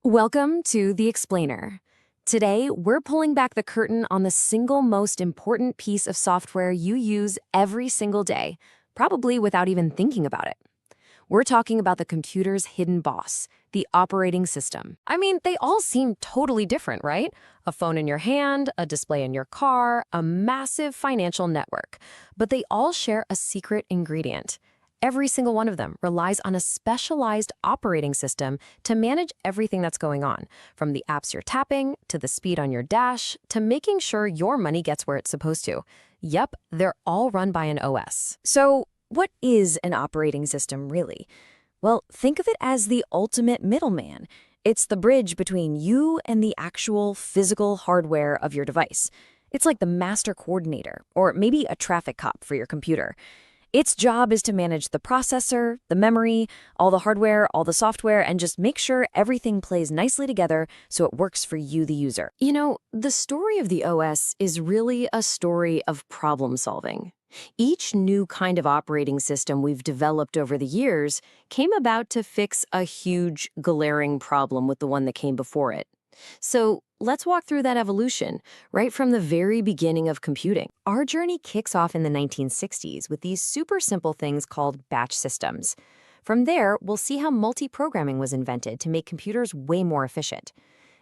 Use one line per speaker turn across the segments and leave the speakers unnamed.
Welcome to The Explainer. Today, we're pulling back the curtain on the single most important piece of software you use every single day, probably without even thinking about it. We're talking about the computer's hidden boss, the operating system. I mean, they all seem totally different, right? A phone in your hand, a display in your car, a massive financial network. But they all share a secret ingredient. Every single one of them relies on a specialized operating system to manage everything that's going on, from the apps you're tapping, to the speed on your dash, to making sure your money gets where it's supposed to. Yep, they're all run by an OS.
So, what is an operating system, really? Well, think of it as the ultimate middleman. It's the bridge between you and the actual physical hardware of your device. It's like the master coordinator, or maybe a traffic cop for your computer. Its job is to manage the processor, the memory, all the hardware, all the software, and just make sure everything plays nicely together so it works for you, the user.
You know, the story of the OS is really a story of problem solving. Each new kind of operating system we've developed over the years came about to fix a huge, glaring problem with the one that came before it. So let's walk through that evolution, right from the very beginning of computing. Our journey kicks off in the 1960s with these super simple things called batch systems. From there, we'll see how multiprogramming was invented to make computers way more efficient.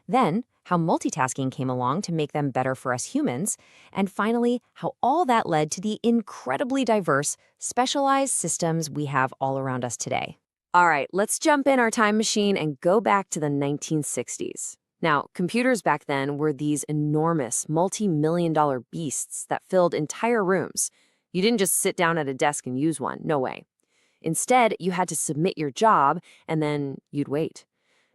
Then, how multitasking came along to make them better for us humans. And finally, how all that led to the incredibly diverse, specialized systems we have all around us today. All right, let's jump in our time machine and go back to the 1960s. Now, computers back then were these enormous, multi-million-dollar beasts that filled entire rooms. You didn't just sit down at a desk and use one, no way. Instead, you had to submit your job, and then you'd wait.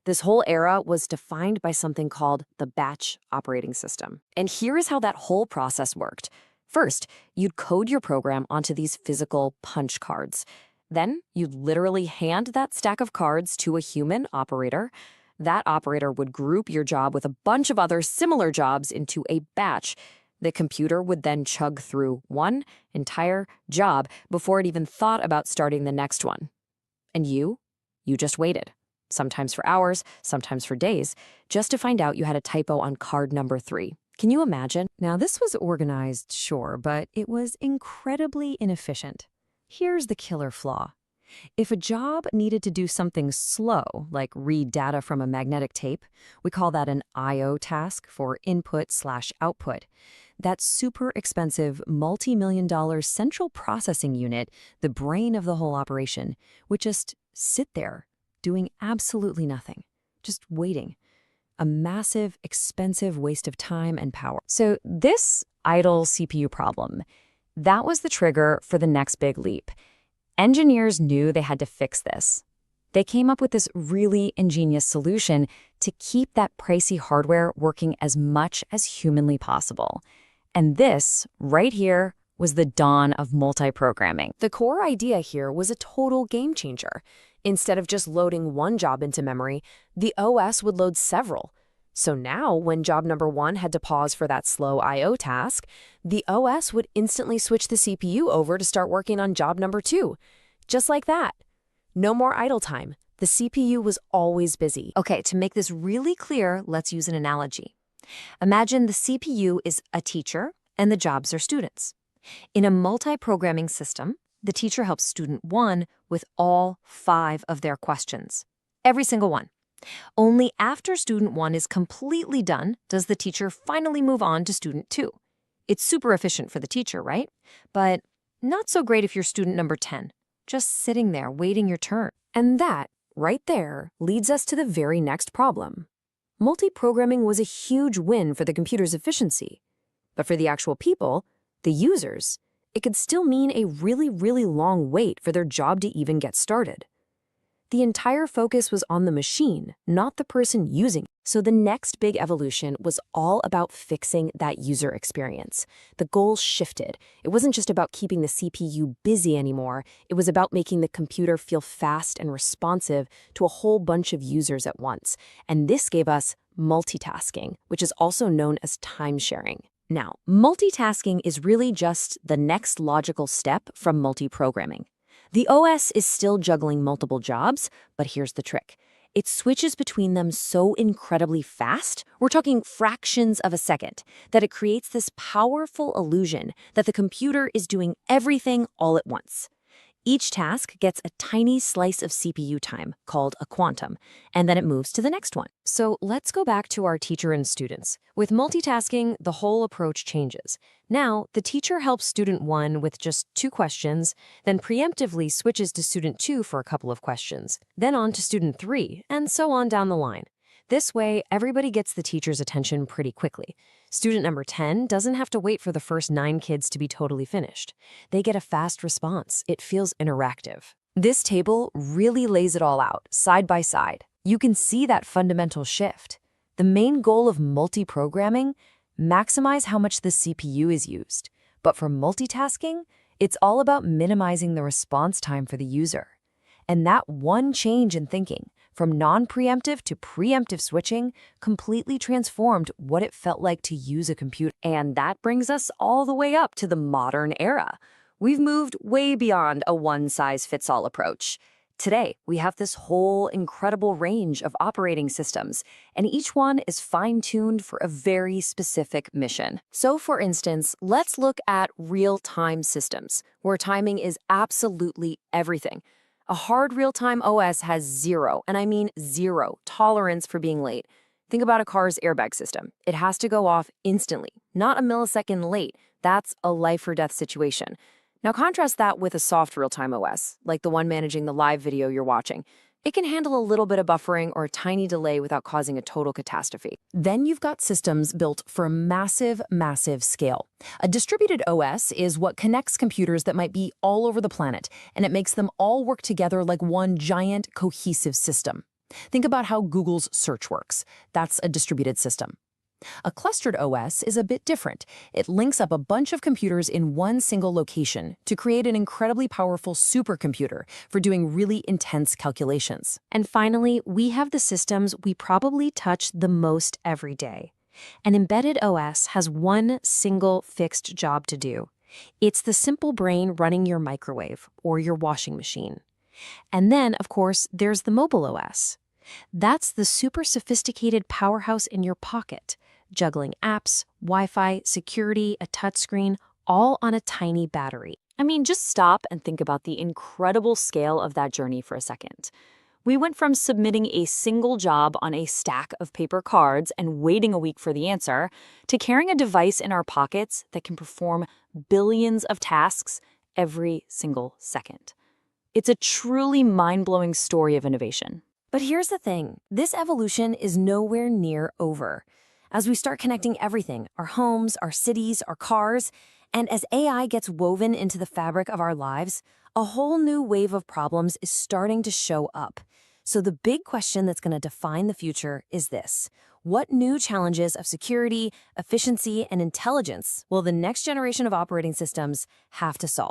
This whole era was defined by something called the batch operating system. And here is how that whole process worked. First, you'd code your program onto these physical punch cards. Then, you'd literally hand that stack of cards to a human operator. That operator would group your job with a bunch of other similar jobs into a batch. The computer would then chug through one entire job before it even thought about starting the next one. And you just waited. Sometimes for hours, sometimes for days, just to find out you had a typo on card number 3. Can you imagine? Now, this was organized, sure, but it was incredibly inefficient. Here's the killer flaw. If a job needed to do something slow, like read data from a magnetic tape, we call that an I/O task for input/output. That super expensive, multi-million-dollar central processing unit, the brain of the whole operation, would just sit there, doing absolutely nothing, just waiting. A massive, expensive waste of time and power. So this idle CPU problem, that was the trigger for the next big leap. Engineers knew they had to fix this. They came up with this really ingenious solution to keep that pricey hardware working as much as humanly possible. And this, right here, was the dawn of multiprogramming. The core idea here was a total game changer. Instead of just loading one job into memory, the OS would load several. So now, when job number 1 had to pause for that slow I/O task, the OS would instantly switch the CPU over to start working on job number 2. Just like that. No more idle time. The CPU was always busy. Okay, to make this really clear, let's use an analogy. Imagine the CPU is a teacher and the jobs are students. In a multi-programming system, the teacher helps student 1 with all 5 of their questions. Every single one. Only after student 1 is completely done does the teacher finally move on to student 2. It's super efficient for the teacher, right? But not so great if you're student number 10, just sitting there waiting your turn. And that, right there, leads us to the very next problem. Multiprogramming was a huge win for the computer's efficiency. But for the actual people, the users, it could still mean a really, really long wait for their job to even get started. The entire focus was on the machine, not the person using it. So the next big evolution was all about fixing that user experience. The goal shifted. It wasn't just about keeping the CPU busy anymore. It was about making the computer feel fast and responsive to a whole bunch of users at once. And this gave us multitasking, which is also known as time sharing. Now, multitasking is really just the next logical step from multiprogramming. The OS is still juggling multiple jobs, but here's the trick.
It switches between them so incredibly fast, we're talking fractions of a second, that it creates this powerful illusion that the computer is doing everything all at once. Each task gets a tiny slice of CPU time, called a quantum, and then it moves to the next one.
So let's go back to our teacher and students. With multitasking, the whole approach changes. Now, the teacher helps student 1 with just 2 questions, then preemptively switches to student 2 for a couple of questions, then on to student 3, and so on down the line. This way, everybody gets the teacher's attention pretty quickly. Student number 10 doesn't have to wait for the first 9 kids to be totally finished. They get a fast response. It feels interactive.
This table really lays it all out, side by side. You can see that fundamental shift. The main goal of multiprogramming, maximize how much the CPU is used. But for multitasking, it's all about minimizing the response time for the user. And that one change in thinking, from non-preemptive to preemptive switching, completely transformed what it felt like to use a computer.
And that brings us all the way up to the modern era. We've moved way beyond a one-size-fits-all approach. Today, we have this whole incredible range of operating systems, and each one is fine-tuned for a very specific mission. So, for instance, let's look at real-time systems, where timing is absolutely everything. A hard real-time OS has zero, and I mean zero, tolerance for being late. Think about a car's airbag system. It has to go off instantly, not a millisecond late. That's a life-or-death situation. Now contrast that with a soft real-time OS, like the one managing the live video you're watching. It can handle a little bit of buffering or a tiny delay without causing a total catastrophe.
Then you've got systems built for a massive, massive scale. A distributed OS is what connects computers that might be all over the planet, and it makes them all work together like one giant, cohesive system. Think about how Google's search works. That's a distributed system. A clustered OS is a bit different. It links up a bunch of computers in one single location to create an incredibly powerful supercomputer for doing really intense calculations.
And finally, we have the systems we probably touch the most every day. An embedded OS has one single fixed job to do. It's the simple brain running your microwave or your washing machine. And then, of course, there's the mobile OS. That's the super sophisticated powerhouse in your pocket, juggling apps, Wi-Fi, security, a touchscreen, all on a tiny battery. I mean, just stop and think about the incredible scale of that journey for a second. We went from submitting a single job on a stack of paper cards and waiting a week for the answer, to carrying a device in our pockets that can perform billions of tasks every single second. It's a truly mind-blowing story of innovation.
But here's the thing, this evolution is nowhere near over. As we start connecting everything, our homes, our cities, our cars, and as AI gets woven into the fabric of our lives, a whole new wave of problems is starting to show up. So the big question that's going to define the future is this: what new challenges of security, efficiency, and intelligence will the next generation of operating systems have to solve?